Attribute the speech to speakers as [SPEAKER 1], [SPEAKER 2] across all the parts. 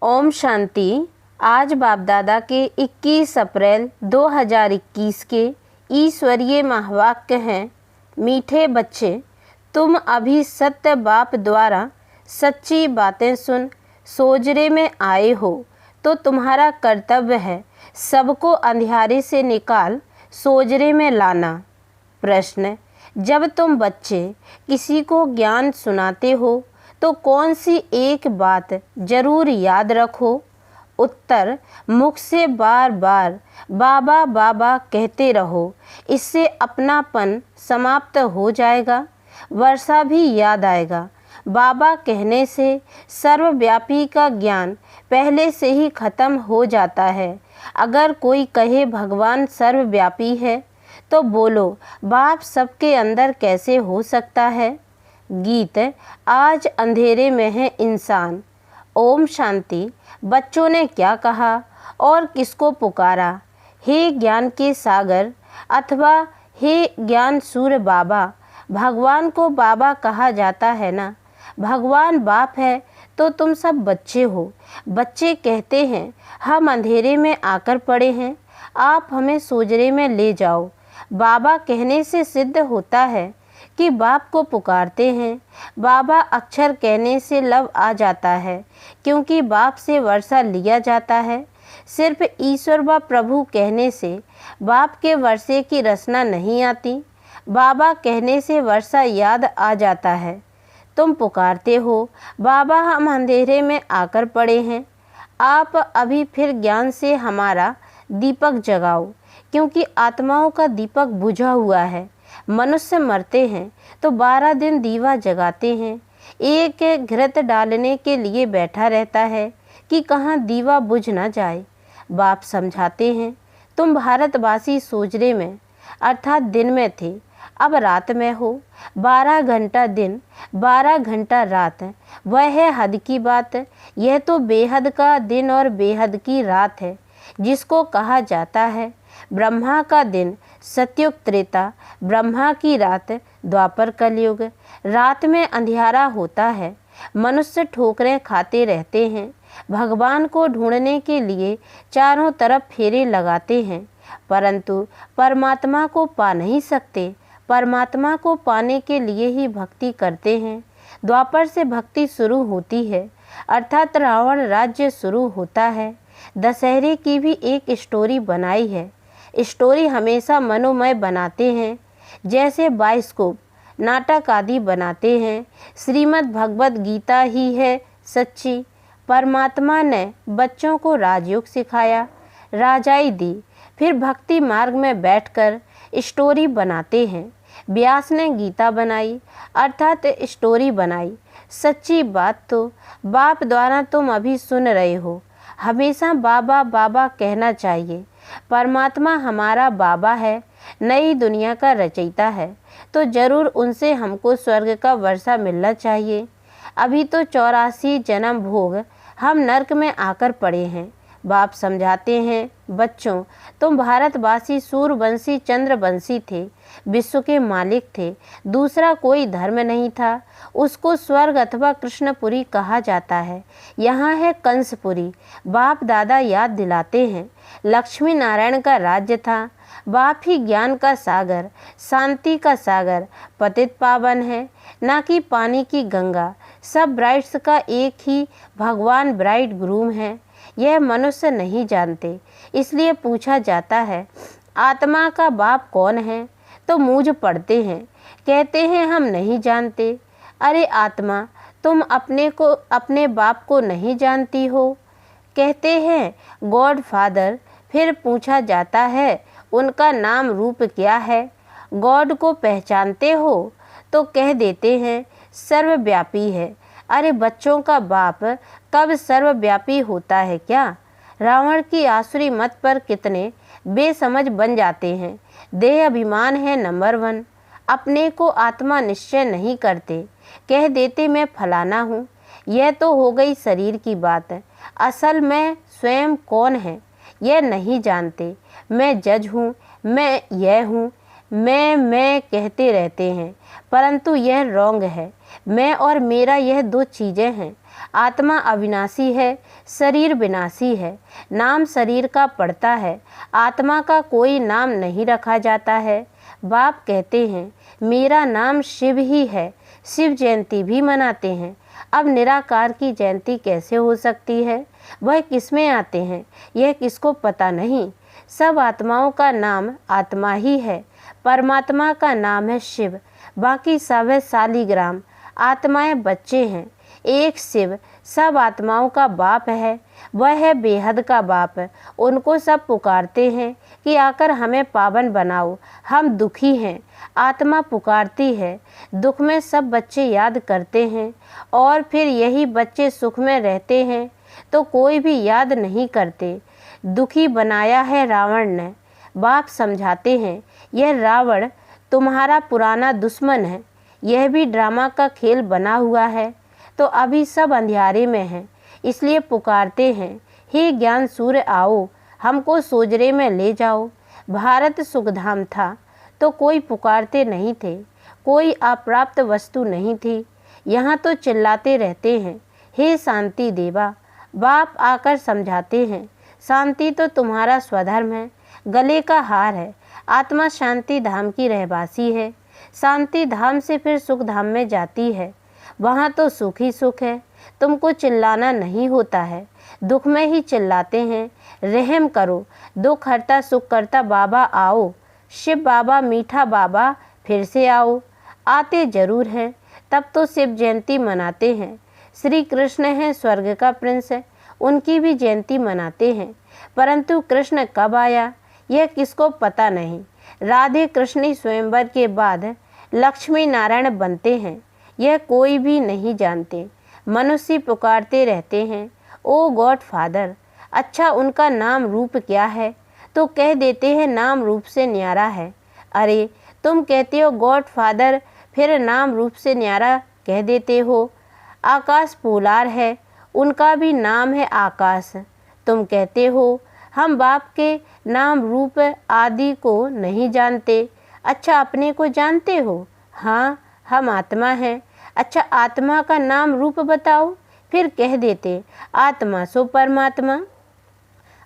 [SPEAKER 1] ओम शांति। आज बाप दादा के 21 अप्रैल 2021 के ईश्वरीय महावाक्य हैं। मीठे बच्चे, तुम अभी सत्य बाप द्वारा सच्ची बातें सुन सोजरे में आए हो, तो तुम्हारा कर्तव्य है सबको अंधियारे से निकाल सोजरे में लाना। प्रश्न: जब तुम बच्चे किसी को ज्ञान सुनाते हो तो कौन सी एक बात जरूर याद रखो? उत्तर: मुख से बार बार बाबा बाबा कहते रहो, इससे अपनापन समाप्त हो जाएगा, वर्षा भी याद आएगा। बाबा कहने से सर्वव्यापी का ज्ञान पहले से ही खत्म हो जाता है। अगर कोई कहे भगवान सर्वव्यापी है तो बोलो बाप सबके अंदर कैसे हो सकता है। गीत: आज अंधेरे में है इंसान। ओम शांति। बच्चों ने क्या कहा और किसको पुकारा? हे ज्ञान के सागर अथवा हे ज्ञान सूर्य बाबा। भगवान को बाबा कहा जाता है ना। भगवान बाप है तो तुम सब बच्चे हो। बच्चे कहते हैं हम अंधेरे में आकर पड़े हैं, आप हमें सोजरे में ले जाओ। बाबा कहने से सिद्ध होता है कि बाप को पुकारते हैं। बाबा अक्षर कहने से लव आ जाता है, क्योंकि बाप से वर्षा लिया जाता है। सिर्फ ईश्वर व प्रभु कहने से बाप के वर्षे की रचना नहीं आती। बाबा कहने से वर्षा याद आ जाता है। तुम पुकारते हो बाबा हम अंधेरे में आकर पड़े हैं। आप अभी फिर ज्ञान से हमारा दीपक जगाओ, क्योंकि आत्माओं का दीपक बुझा हुआ है। मनुष्य मरते हैं तो 12 दिन दीवा जगाते हैं। एक घृत डालने के लिए बैठा रहता है कि कहाँ दीवा बुझ ना जाए। बाप समझाते हैं तुम भारतवासी सोजरे में अर्थात दिन में थे, अब रात में हो। 12 घंटा दिन 12 घंटा रात, वह है हद की बात। यह तो बेहद का दिन और बेहद की रात है, जिसको कहा जाता है ब्रह्मा का दिन सतयुग त्रेता, ब्रह्मा की रात द्वापर कलयुग। रात में अंधियारा होता है, मनुष्य ठोकरें खाते रहते हैं। भगवान को ढूंढने के लिए चारों तरफ फेरे लगाते हैं, परंतु परमात्मा को पा नहीं सकते। परमात्मा को पाने के लिए ही भक्ति करते हैं। द्वापर से भक्ति शुरू होती है, अर्थात रावण राज्य शुरू होता है। दशहरे की भी एक स्टोरी बनाई है। स्टोरी हमेशा मनोमय बनाते हैं, जैसे बाइस्कोप नाटक आदि बनाते हैं। श्रीमद् भगवद गीता ही है सच्ची। परमात्मा ने बच्चों को राजयोग सिखाया, राजाई दी, फिर भक्ति मार्ग में बैठकर स्टोरी बनाते हैं। व्यास ने गीता बनाई, अर्थात स्टोरी बनाई। सच्ची बात तो बाप द्वारा तुम अभी सुन रहे हो। हमेशा बाबा बाबा कहना चाहिए। परमात्मा हमारा बाबा है, नई दुनिया का रचयिता है, तो जरूर उनसे हमको स्वर्ग का वर्षा मिलना चाहिए। अभी तो 84 जन्म भोग हम नर्क में आकर पड़े हैं। बाप समझाते हैं बच्चों, तुम भारतवासी सूर्यवंशी चंद्रवंशी थे, विश्व के मालिक थे। दूसरा कोई धर्म नहीं था। उसको स्वर्ग अथवा कृष्णपुरी कहा जाता है। यहाँ है कंसपुरी। बाप दादा याद दिलाते हैं लक्ष्मी नारायण का राज्य था। बाप ही ज्ञान का सागर, शांति का सागर, पतित पावन है, ना कि पानी की गंगा। सब ब्राइड्स का एक ही भगवान ब्राइड ग्रूम है। यह मनुष्य नहीं जानते, इसलिए पूछा जाता है आत्मा का बाप कौन है, तो मूंझ पड़ते हैं, कहते हैं हम नहीं जानते। अरे आत्मा, तुम अपने बाप को नहीं जानती हो, कहते हैं गॉड फादर। फिर पूछा जाता है उनका नाम रूप क्या है। गॉड को पहचानते हो, तो कह देते हैं सर्वव्यापी है। अरे बच्चों का बाप कब सर्वव्यापी होता है क्या? रावण की आसुरी मत पर कितने बेसमझ बन जाते हैं। देह अभिमान है नंबर 1। अपने को आत्मा निश्चय नहीं करते, कह देते मैं फलाना हूँ। यह तो हो गई शरीर की बात। असल में स्वयं कौन है यह नहीं जानते। मैं जज हूँ, मैं यह हूँ, मैं कहते रहते हैं, परंतु यह रॉन्ग है। मैं और मेरा यह 2 चीज़ें हैं। आत्मा अविनाशी है, शरीर विनाशी है। नाम शरीर का पड़ता है, आत्मा का कोई नाम नहीं रखा जाता है। बाप कहते हैं मेरा नाम शिव ही है, शिव जयंती भी मनाते हैं। अब निराकार की जयंती कैसे हो सकती है? वह किसमें आते हैं यह किसको पता नहीं। सब आत्माओं का नाम आत्मा ही है। परमात्मा का नाम है शिव, बाकी सब है शालिग्राम। आत्माएं बच्चे हैं, एक शिव सब आत्माओं का बाप है, वह है बेहद का बाप। उनको सब पुकारते हैं कि आकर हमें पावन बनाओ, हम दुखी हैं। आत्मा पुकारती है, दुख में सब बच्चे याद करते हैं और फिर यही बच्चे सुख में रहते हैं तो कोई भी याद नहीं करते। दुखी बनाया है रावण ने। बाप समझाते हैं यह रावण तुम्हारा पुराना दुश्मन है, यह भी ड्रामा का खेल बना हुआ है। तो अभी सब अंधियारे में हैं, इसलिए पुकारते हैं हे ज्ञान सूर्य आओ, हमको सोजरे में ले जाओ। भारत सुखधाम था तो कोई पुकारते नहीं थे, कोई अप्राप्त वस्तु नहीं थी। यहाँ तो चिल्लाते रहते हैं हे शांति देवा। बाप आकर समझाते हैं शांति तो तुम्हारा स्वधर्म है, गले का हार है। आत्मा शांति धाम की रहवासी है, शांति धाम से फिर सुख धाम में जाती है। वहाँ तो सुख ही सुख है, तुमको चिल्लाना नहीं होता है, दुख में ही चिल्लाते हैं। रहम करो, दुख हरता सुख करता बाबा आओ। शिव बाबा मीठा बाबा फिर से आओ। आते जरूर हैं, तब तो शिव जयंती मनाते हैं। श्री कृष्ण हैं स्वर्ग का प्रिंस है, उनकी भी जयंती मनाते हैं। परंतु कृष्ण कब आया यह किसको पता नहीं। राधे कृष्ण स्वयंवर के बाद लक्ष्मी नारायण बनते हैं, यह कोई भी नहीं जानते। मनुष्य पुकारते रहते हैं ओ गॉड फादर। अच्छा उनका नाम रूप क्या है? तो कह देते हैं नाम रूप से न्यारा है। अरे तुम कहते हो गॉड फादर, फिर नाम रूप से न्यारा कह देते हो। आकाश पोलार है, उनका भी नाम है आकाश। तुम कहते हो हम बाप के नाम रूप आदि को नहीं जानते। अच्छा अपने को जानते हो? हाँ हम आत्मा हैं। अच्छा आत्मा का नाम रूप बताओ। फिर कह देते आत्मा सो परमात्मा।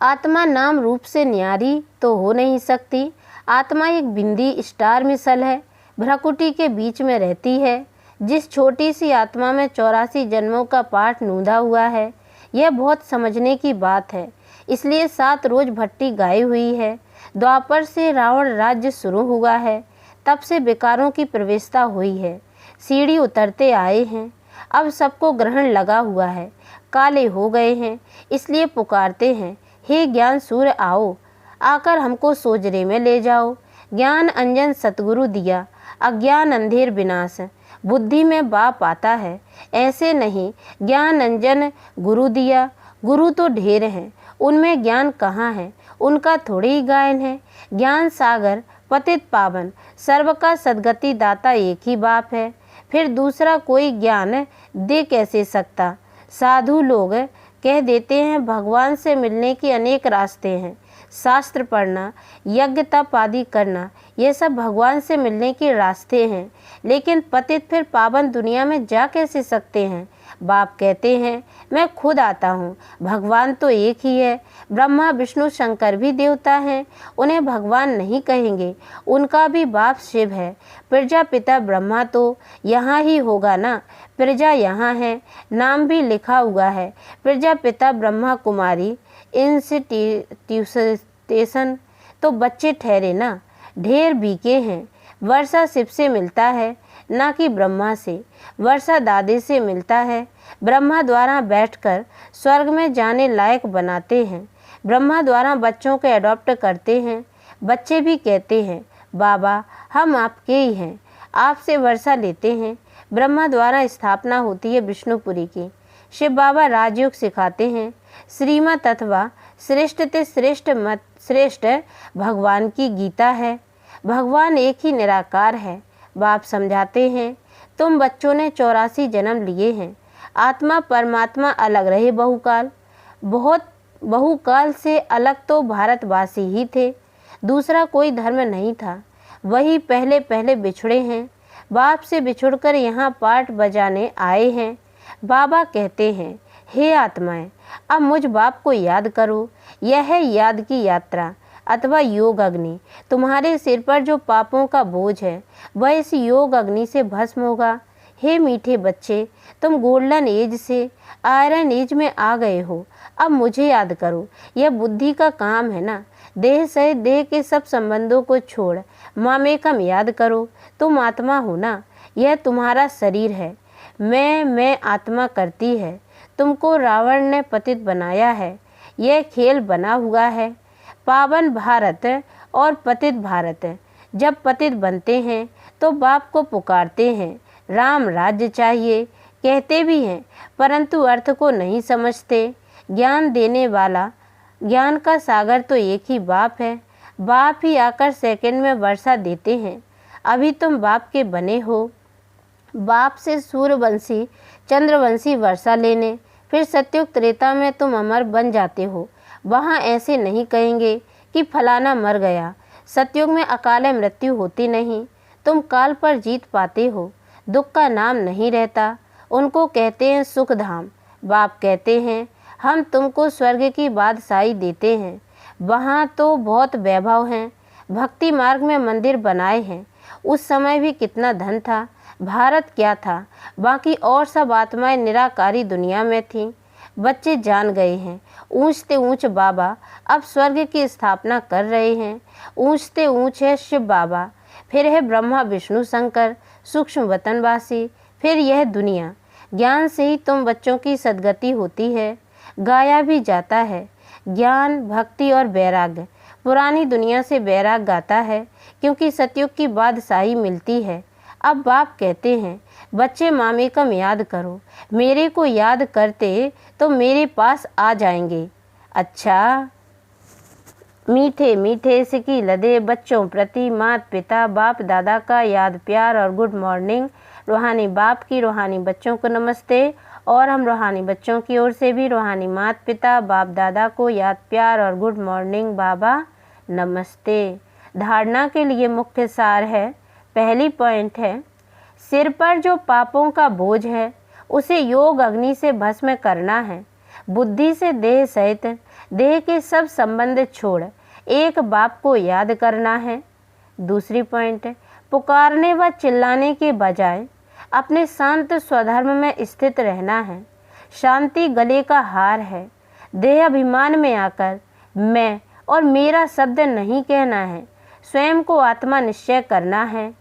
[SPEAKER 1] आत्मा नाम रूप से न्यारी तो हो नहीं सकती। आत्मा एक बिंदी स्टार मिसल है, भ्रकुटी के बीच में रहती है। जिस छोटी सी आत्मा में 84 जन्मों का पाठ नूंदा हुआ है, यह बहुत समझने की बात है। इसलिए 7 रोज भट्टी गाई हुई है। द्वापर से रावण राज्य शुरू हुआ है, तब से विकारों की प्रवेशता हुई है। सीढ़ी उतरते आए हैं, अब सबको ग्रहण लगा हुआ है, काले हो गए हैं। इसलिए पुकारते हैं हे ज्ञान सूर्य आओ, आकर हमको सोजरे में ले जाओ। ज्ञान अंजन सतगुरु दिया, अज्ञान अंधेर विनाश। बुद्धि में बाप आता है, ऐसे नहीं ज्ञान अंजन गुरु दिया। गुरु तो ढेर हैं, उनमें ज्ञान कहाँ है? उनका थोड़े ही गायन है। ज्ञान सागर पतित पावन, सर्व का सदगति दाता एक ही बाप है। फिर दूसरा कोई ज्ञान दे कैसे सकता? साधु लोग कह देते हैं भगवान से मिलने के अनेक रास्ते हैं। शास्त्र पढ़ना, यज्ञ तप आदि करना, ये सब भगवान से मिलने के रास्ते हैं। लेकिन पतित फिर पावन दुनिया में जा कैसे सकते हैं? बाप कहते हैं मैं खुद आता हूँ। भगवान तो एक ही है। ब्रह्मा विष्णु शंकर भी देवता हैं, उन्हें भगवान नहीं कहेंगे। उनका भी बाप शिव है। प्रजापिता ब्रह्मा तो यहाँ ही होगा ना, प्रजा यहाँ है, नाम भी लिखा हुआ है। प्रजापिता ब्रह्मा कुमारी इंस्टीट्यूशन तो बच्चे ठहरे ना, ढेर बीके हैं। वर्षा शिव से मिलता है, ना कि ब्रह्मा से। वर्षा दादे से मिलता है, ब्रह्मा द्वारा बैठकर स्वर्ग में जाने लायक बनाते हैं। ब्रह्मा द्वारा बच्चों को एडॉप्ट करते हैं। बच्चे भी कहते हैं बाबा हम आपके ही हैं, आपसे वर्षा लेते हैं। ब्रह्मा द्वारा स्थापना होती है विष्णुपुरी की। शिव बाबा राजयोग सिखाते हैं। श्रीमत अथवा श्रेष्ठ ते श्रेष्ठ मत श्रेष्ठ भगवान की गीता है। भगवान एक ही निराकार है। बाप समझाते हैं तुम बच्चों ने 84 जन्म लिए हैं। आत्मा परमात्मा अलग रहे बहुकाल। बहुकाल से अलग तो भारतवासी ही थे, दूसरा कोई धर्म नहीं था। वही पहले पहले बिछड़े हैं। बाप से बिछुड़कर यहाँ पाठ बजाने आए हैं। बाबा कहते हैं, हे आत्माएं, अब मुझ बाप को याद करो। यह है याद की यात्रा अथवा योग अग्नि। तुम्हारे सिर पर जो पापों का बोझ है वह इस योग अग्नि से भस्म होगा। हे मीठे बच्चे, तुम गोल्डन एज से आयरन एज में आ गए हो। अब मुझे याद करो। यह बुद्धि का काम है ना। देह सहित देह के सब संबंधों को छोड़ मामेकम याद करो। तुम आत्मा हो ना, यह तुम्हारा शरीर है। मैं आत्मा करती है। तुमको रावण ने पतित बनाया है। यह खेल बना हुआ है। पावन भारत और पतित भारत। जब पतित बनते हैं तो बाप को पुकारते हैं, राम राज्य चाहिए कहते भी हैं, परंतु अर्थ को नहीं समझते। ज्ञान देने वाला, ज्ञान का सागर तो एक ही बाप है। बाप ही आकर सेकंड में वर्षा देते हैं। अभी तुम बाप के बने हो। बाप से सूर्यवंशी चंद्रवंशी वर्षा लेने, फिर सत्युग त्रेता में तुम अमर बन जाते हो। वहाँ ऐसे नहीं कहेंगे कि फलाना मर गया। सतयुग में अकाल मृत्यु होती नहीं। तुम काल पर जीत पाते हो। दुख का नाम नहीं रहता। उनको कहते हैं सुख धाम। बाप कहते हैं, हम तुमको स्वर्ग की बादशाही देते हैं। वहाँ तो बहुत वैभव हैं। भक्ति मार्ग में मंदिर बनाए हैं। उस समय भी कितना धन था। भारत क्या था, बाकी और सब आत्माएं निराकारी दुनिया में थीं। बच्चे जान गए हैं। ऊंचते ऊंच बाबा अब स्वर्ग की स्थापना कर रहे हैं। ऊंचते ऊंच है शिव बाबा, फिर है ब्रह्मा विष्णु शंकर सूक्ष्म वतनवासी, फिर यह दुनिया। ज्ञान से ही तुम बच्चों की सद्गति होती है। गाया भी जाता है ज्ञान, भक्ति और वैराग्य। पुरानी दुनिया से वैराग गाता है क्योंकि सतयुग की बादशाही मिलती है। अब बाप कहते हैं, बच्चे मामेकम याद करो। मेरे को याद करते तो मेरे पास आ जाएंगे। अच्छा, मीठे मीठे सिकी लदे बच्चों प्रति माता पिता बाप दादा का याद प्यार और गुड मॉर्निंग। रूहानी बाप की रूहानी बच्चों को नमस्ते। और हम रूहानी बच्चों की ओर से भी रूहानी माता पिता बाप दादा को याद प्यार और गुड मॉर्निंग बाबा नमस्ते। धारणा के लिए मुख्य सार है। पहली पॉइंट है, सिर पर जो पापों का बोझ है उसे योग अग्नि से भस्म करना है। बुद्धि से देह सहित देह के सब संबंध छोड़ एक बाप को याद करना है। दूसरी पॉइंट है, पुकारने व चिल्लाने के बजाय अपने शांत स्वधर्म में स्थित रहना है। शांति गले का हार है। देह अभिमान में आकर मैं और मेरा शब्द नहीं कहना है। स्वयं को आत्मा निश्चय करना है।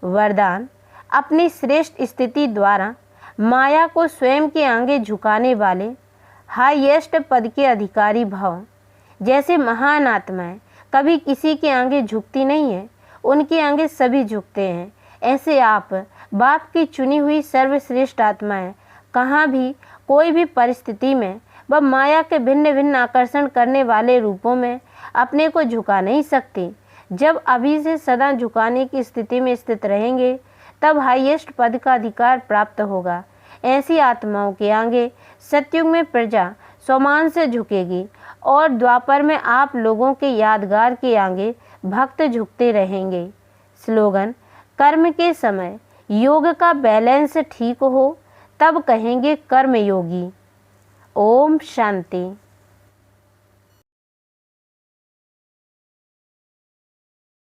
[SPEAKER 1] वरदान, अपनी श्रेष्ठ स्थिति द्वारा माया को स्वयं के आगे झुकाने वाले हाईएस्ट पद के अधिकारी भव। जैसे महान आत्माएं कभी किसी के आगे झुकती नहीं है, उनके आगे सभी झुकते हैं, ऐसे आप बाप की चुनी हुई सर्वश्रेष्ठ आत्माएं कहाँ भी कोई भी परिस्थिति में व माया के भिन्न भिन्न आकर्षण करने वाले रूपों में अपने को झुका नहीं सकती। जब अभी से सदा झुकाने की स्थिति में स्थित रहेंगे तब हाईएस्ट पद का अधिकार प्राप्त होगा। ऐसी आत्माओं के आगे सतयुग में प्रजा स्वमान से झुकेगी और द्वापर में आप लोगों के यादगार के आगे भक्त झुकते रहेंगे। स्लोगन, कर्म के समय योग का बैलेंस ठीक हो तब कहेंगे कर्म योगी। ओम शांति।